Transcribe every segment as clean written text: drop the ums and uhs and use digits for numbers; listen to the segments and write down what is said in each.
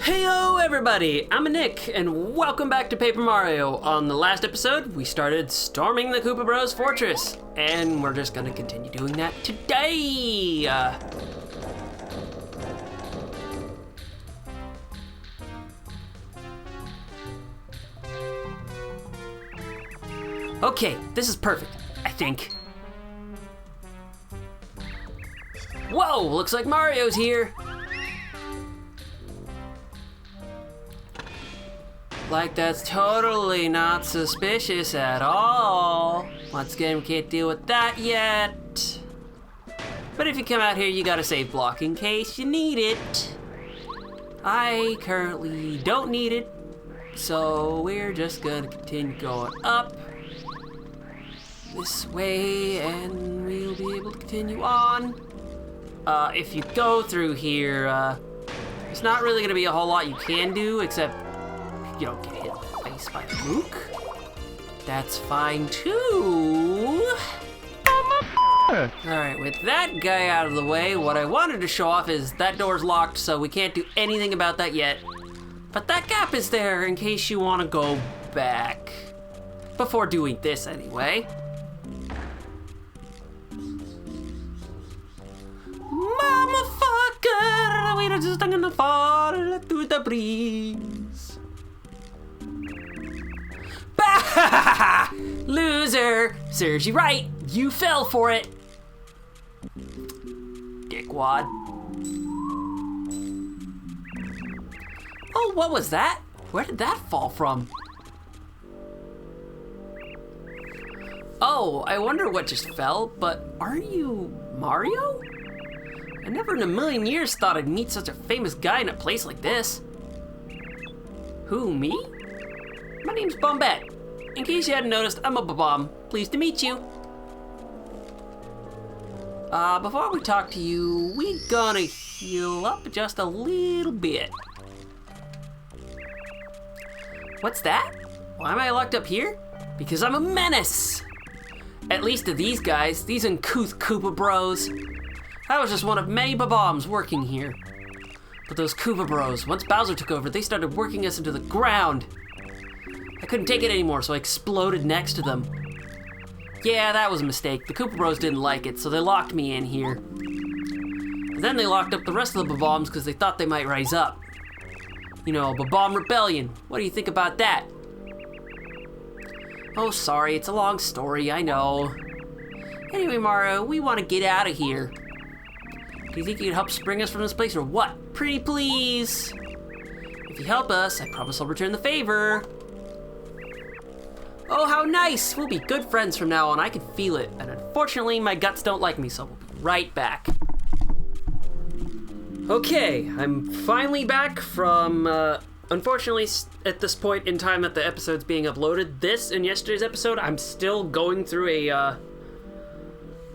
Heyo everybody, I'm Nick, and welcome back to Paper Mario. On the last episode, we started storming the Koopa Bros fortress, and we're just gonna continue doing that today. Okay, this is perfect, I think. Whoa, looks like Mario's here. Like that's totally not suspicious at all. Once again, we can't deal with that yet. But if you come out here, you gotta save block in case you need it. I currently don't need it, so we're just gonna continue going up this way, and we'll be able to continue on. If you go through here, there's not really gonna be a whole lot you can do, except you don't get hit in the face by a mook. That's fine too. Alright, with that guy out of the way, what I wanted to show off is that door's locked, so we can't do anything about that yet. But that gap is there in case you want to go back. Before doing this anyway. Mama fucker, we're just gonna fall through the breeze. Loser! Serves you right. You fell for it. Dickwad. Oh, what was that? Where did that fall from? Oh, I wonder what just fell, but aren't you Mario? I never in a million years thought I'd meet such a famous guy in a place like this. Who, me? My name's Bombeck. In case you hadn't noticed, I'm a bomb. Pleased to meet you. Before we talk to you, we gonna heal up just a little bit. What's that? Why am I locked up here? Because I'm a menace. At least to these guys, these uncouth Koopa Bros. I was just one of many bombs working here. But those Koopa Bros, once Bowser took over, they started working us into the ground. I couldn't take it anymore, so I exploded next to them. Yeah, that was a mistake. The Koopa Bros didn't like it, so they locked me in here. And then they locked up the rest of the bombs because they thought they might rise up. You know, bomb rebellion. What do you think about that? Oh, sorry, it's a long story, I know. Anyway, Mario, we want to get out of here. Do you think you could help spring us from this place or what? Pretty please. If you help us, I promise I'll return the favor. Oh, how nice! We'll be good friends from now on, I can feel it. And unfortunately, my guts don't like me, so we'll be right back. Okay, I'm finally back from, unfortunately, at this point in time that the episode's being uploaded, this and yesterday's episode, I'm still going through a,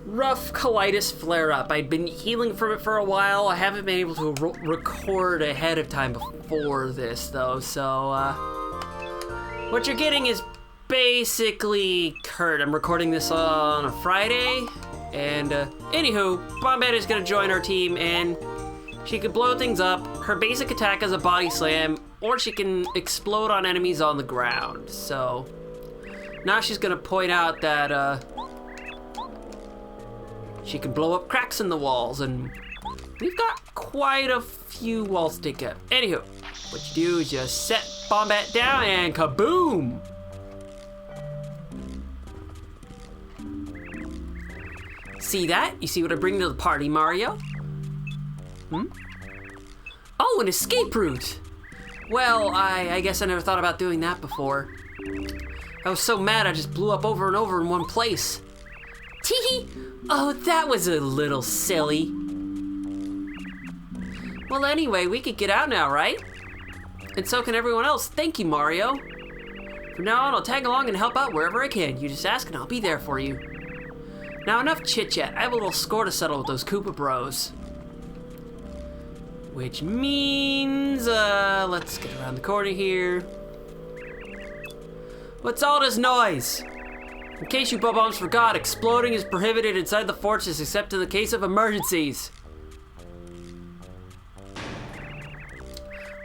rough colitis flare-up. I'd been healing from it for a while. I haven't been able to record ahead of time before this, though, so, what you're getting is basically Kurt. I'm recording this on a Friday, and anywho, Bombeck is gonna join our team, and she could blow things up. Her basic attack is a body slam, or she can explode on enemies on the ground. So now she's gonna point out that she can blow up cracks in the walls, and we've got quite a few walls to take up. Anywho, what you do is just set Bombeck down and kaboom! See that? You see what I bring to the party, Mario? Oh, an escape route! Well, I guess I never thought about doing that before. I was so mad I just blew up over and over in one place. Tee-hee! Oh, that was a little silly. Well, anyway, we could get out now, right? And so can everyone else. Thank you, Mario. From now on, I'll tag along and help out wherever I can. You just ask and I'll be there for you. Now, enough chit-chat. I have a little score to settle with those Koopa Bros. Which means, let's get around the corner here. What's all this noise? In case you bombs forgot, exploding is prohibited inside the fortress except in the case of emergencies.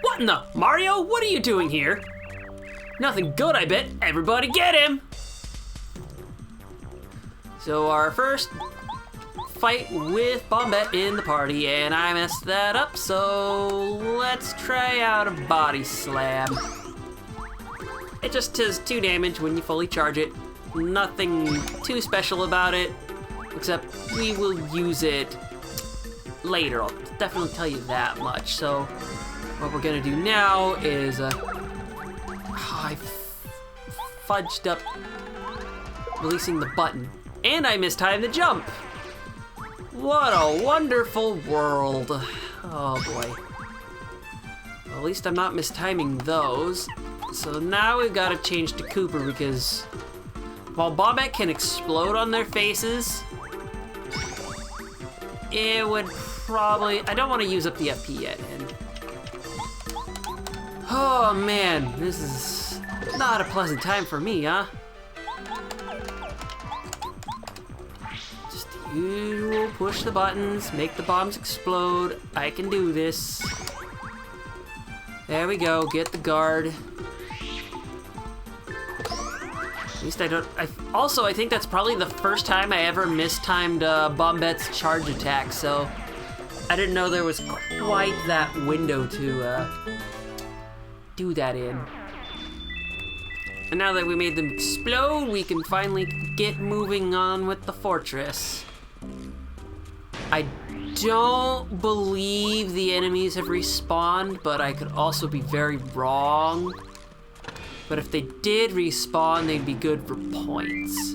What? What in the... Mario, what are you doing here? Nothing good, I bet. Everybody get him! So our first fight with Bombeck in the party, and I messed that up, so let's try out a body slam. It just does 2 damage when you fully charge it. Nothing too special about it, except we will use it later. I'll definitely tell you that much. So what we're gonna do now is, I fudged up releasing the button, and I mistimed the jump. What a wonderful world. Oh boy. Well, at least I'm not mistiming those. So now we've got to change to Cooper because while Bombeck can explode on their faces, it would probably... I don't want to use up the FP yet. And oh man, this is not a pleasant time for me, huh? Just the usual push the buttons, make the bombs explode. I can do this. There we go, get the guard. At least I don't... I think that's probably the first time I ever mistimed Bombeck's charge attack, so I didn't know there was quite that window to do that in. And now that we made them explode, we can finally get moving on with the fortress. I don't believe the enemies have respawned, but I could also be very wrong. But if they did respawn, they'd be good for points.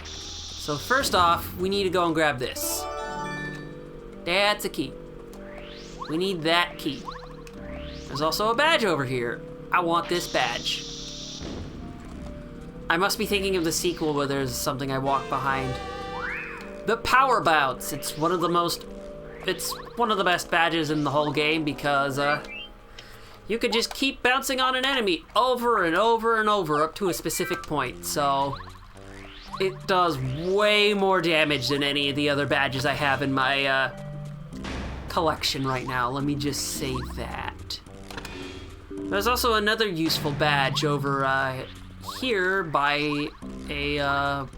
So first off, we need to go and grab this. That's a key. We need that key. There's also a badge over here. I want this badge. I must be thinking of the sequel where there's something I walk behind. The Power Bounce. It's one of the best badges in the whole game because you could just keep bouncing on an enemy over and over and over up to a specific point. So it does way more damage than any of the other badges I have in my collection right now. Let me just say that. There's also another useful badge over here by a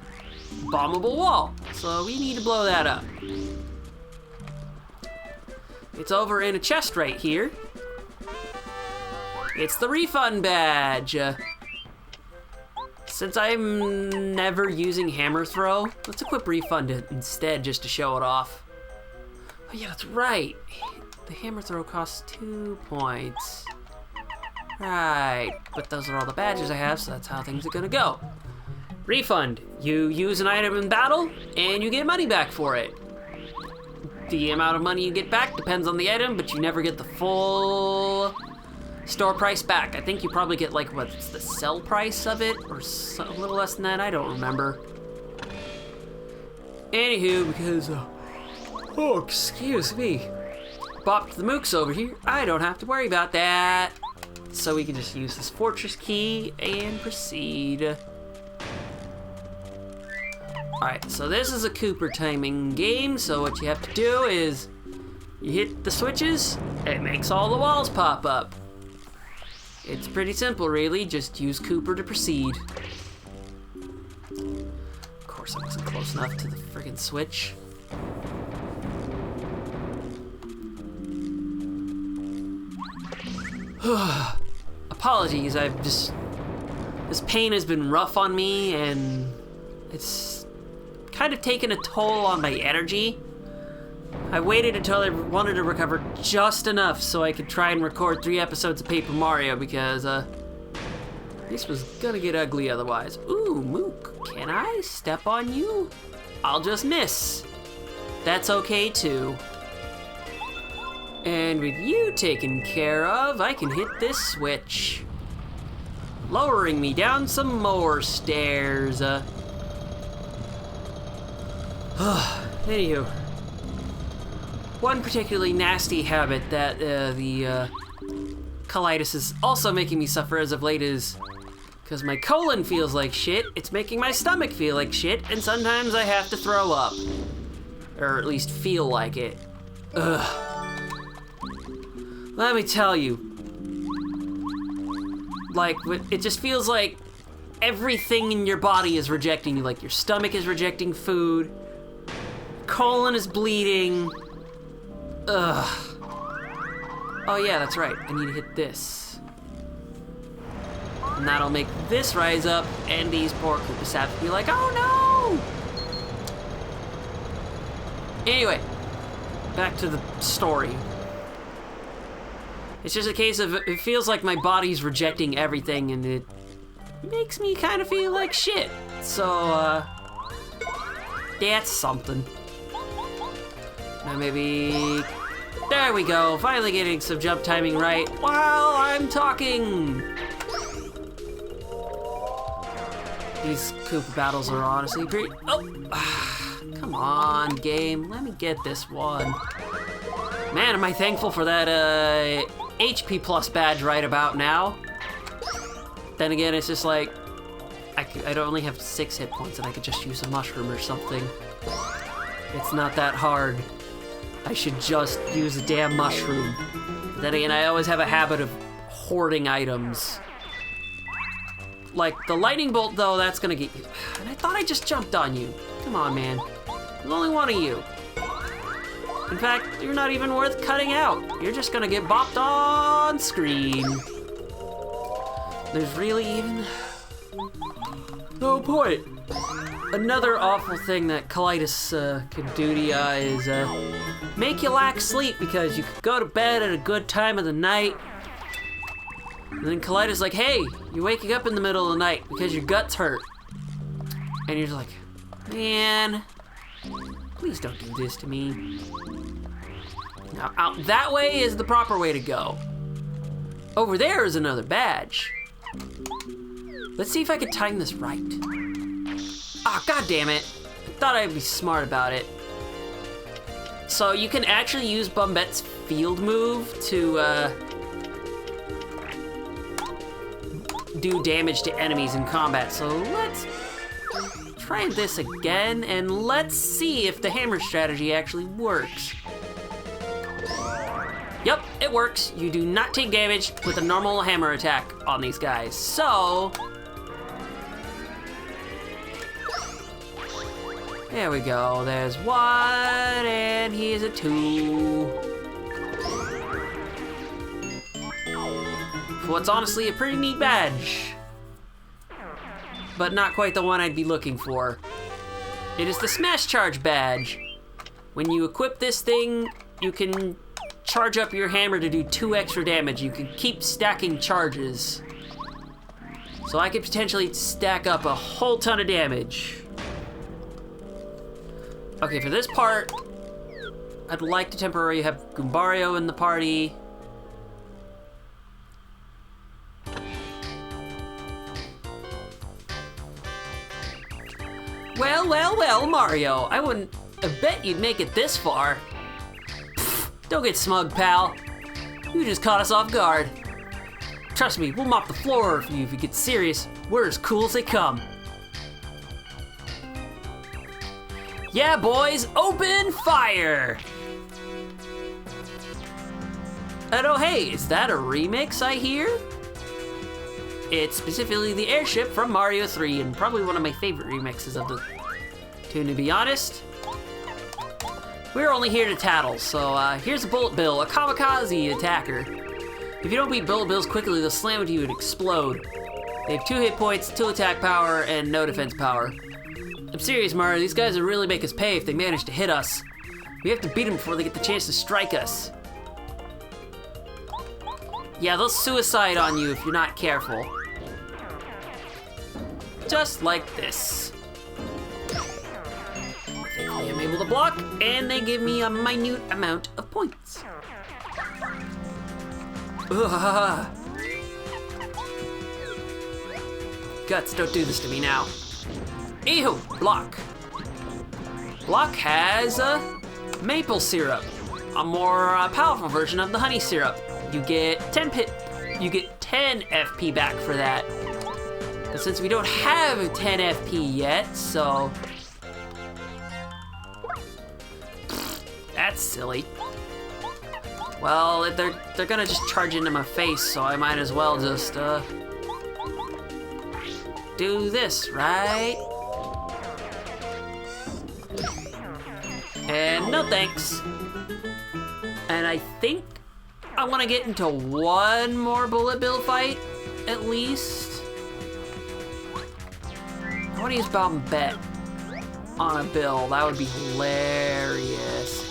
bombable wall. So we need to blow that up. It's over in a chest right here. It's the refund badge. Since I'm never using hammer throw, let's equip refund instead just to show it off. Oh yeah, that's right. The hammer throw costs 2 points. Right, but those are all the badges I have, so that's how things are gonna go. Refund. You use an item in battle, and you get money back for it. The amount of money you get back depends on the item, but you never get the full store price back. I think you probably get like, what's the sell price of it? Or a little less than that, I don't remember. Anywho, because, oh, excuse me. Bopped the mooks over here. I don't have to worry about that. So we can just use this fortress key and proceed. Alright, so this is a Cooper timing game, so what you have to do is you hit the switches, it makes all the walls pop up. It's pretty simple, really, just use Cooper to proceed. Of course, I wasn't close enough to the friggin' switch. Apologies, this pain has been rough on me, and it's kind of taken a toll on my energy. I waited until I wanted to recover just enough so I could try and record 3 episodes of Paper Mario because this was gonna get ugly otherwise. Ooh, Mook, can I step on you? I'll just miss. That's okay too. And with you taken care of, I can hit this switch, lowering me down some more stairs. Anywho, one particularly nasty habit that the colitis is also making me suffer as of late is because my colon feels like shit, it's making my stomach feel like shit, and sometimes I have to throw up. Or at least feel like it. Ugh. Let me tell you. Like, it just feels like everything in your body is rejecting you. Like, your stomach is rejecting food. Colon is bleeding. Ugh. Oh yeah, that's right. I need to hit this. And that'll make this rise up, and these poor Koopa Saps be like, oh no! Anyway, back to the story. It's just a case of, it feels like my body's rejecting everything, and it makes me kind of feel like shit. So, that's something. Now maybe... There we go, finally getting some jump timing right while I'm talking! These Koopa battles are honestly pretty... Oh! Come on, game, let me get this one. Man, am I thankful for that, HP plus badge right about now. Then again, it's just like, I'd only have 6 hit points and I could just use a mushroom or something. It's not that hard. I should just use a damn mushroom. But then again, I always have a habit of hoarding items. Like, the lightning bolt, though, that's gonna get you. And I thought I just jumped on you. Come on, man. There's only one of you. In fact, you're not even worth cutting out. You're just gonna get bopped on screen. There's really even no point. Another awful thing that colitis can do to ya is make you lack sleep because you could go to bed at a good time of the night. And then colitis like, hey, you're waking up in the middle of the night because your guts hurt. And you're just like, man, please don't do this to me. Now, out that way is the proper way to go. Over there is another badge. Let's see if I can time this right. Ah, god damn it. I thought I'd be smart about it. So you can actually use Bumbeck's field move to do damage to enemies in combat. So let's try this again, and let's see if the hammer strategy actually works. Yep, it works. You do not take damage with a normal hammer attack on these guys. So, there we go. There's 1, and here's a 2. What's honestly a pretty neat badge, but not quite the one I'd be looking for. It is the Smash Charge badge. When you equip this thing, you can charge up your hammer to do 2 extra damage. You can keep stacking charges. So I could potentially stack up a whole ton of damage. Okay, for this part, I'd like to temporarily have Goombario in the party. Well, Mario, I wouldn't have bet you'd make it this far. Pfft, don't get smug, pal. You just caught us off guard. Trust me, we'll mop the floor for you if you get serious. We're as cool as they come. Yeah, boys, open fire! And oh hey, is that a remix I hear? It's specifically the airship from Mario 3, and probably one of my favorite remixes of the tune, to be honest. We're only here to tattle, so here's a Bullet Bill, a kamikaze attacker. If you don't beat Bullet Bills quickly, they'll slam into you and explode. They have 2 hit points, 2 attack power, and no defense power. I'm serious, Mario, these guys will really make us pay if they manage to hit us. We have to beat them before they get the chance to strike us. Yeah, they'll suicide on you if you're not careful. Just like this. Thankfully, I'm able to block, and they give me a minute amount of points. Ugh. Guts, don't do this to me now. Ew, block. Block has maple syrup, a more powerful version of the honey syrup. You get 10 FP back for that. But since we don't have 10 FP yet, so that's silly. Well, they're gonna just charge into my face, so I might as well just do this, right? And no thanks. And I think I want to get into one more bullet bill fight, at least. I want to use Bombeck on a bill. That would be hilarious.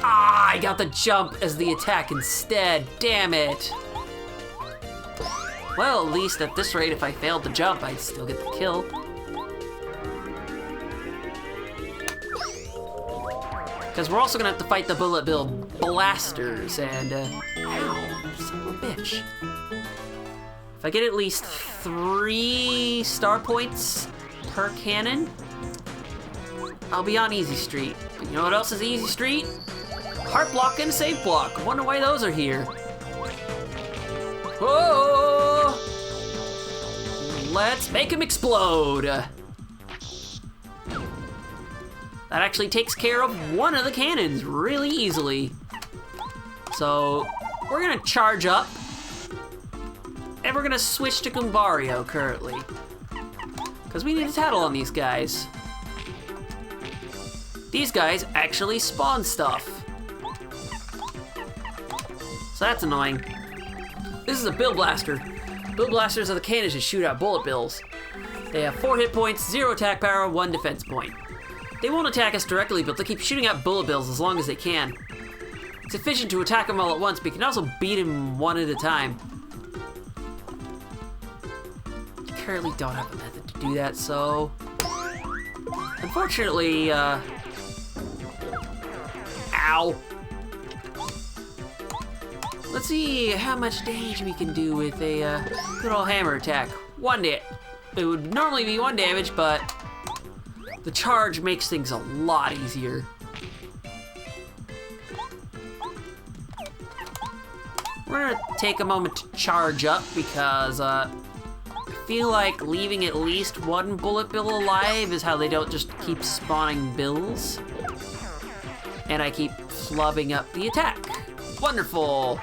Ah, I got the jump as the attack instead. Damn it. Well, at least at this rate, if I failed the jump, I'd still get the kill. Because we're also gonna have to fight the bullet bill blasters, and ow, son of a bitch. If I get at least 3 star points per cannon, I'll be on Easy Street. But you know what else is Easy Street? Heart block and safe block. Wonder why those are here. Whoa! Let's make him explode. That actually takes care of one of the cannons really easily. So we're gonna charge up, and we're gonna switch to Gumbario currently, because we need a tattle on these guys. These guys actually spawn stuff. So that's annoying. This is a Bill Blaster. Bill Blasters are the cannons that shoot out bullet bills. They have 4 hit points, 0 attack power, 1 defense point. They won't attack us directly, but they'll keep shooting out bullet bills as long as they can. It's efficient to attack them all at once, but you can also beat them one at a time. I currently don't have a method to do that, so... Unfortunately, Ow! Let's see how much damage we can do with a good old hammer attack. 1 damage. It would normally be 1 damage, but the charge makes things a lot easier. We're gonna take a moment to charge up because I feel like leaving at least 1 bullet bill alive is how they don't just keep spawning bills. And I keep flubbing up the attack. Wonderful.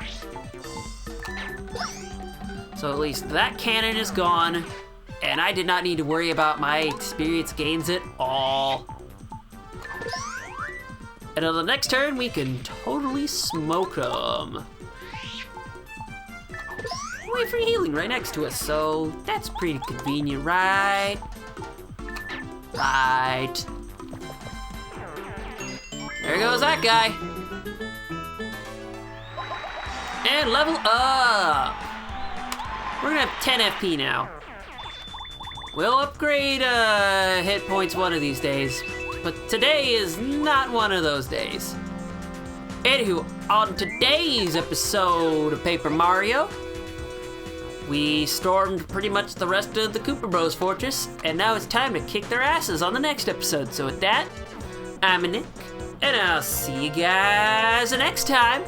So at least that cannon is gone, and I did not need to worry about my experience gains at all. And on the next turn, we can totally smoke them. Wait for healing right next to us, so that's pretty convenient, right? Right. There goes that guy. And level up. We're gonna have 10 FP now. We'll upgrade hit points one of these days, but today is not one of those days. Anywho, on today's episode of Paper Mario, we stormed pretty much the rest of the Koopa Bros fortress, and now it's time to kick their asses on the next episode. So with that, I'm Nick, and I'll see you guys next time.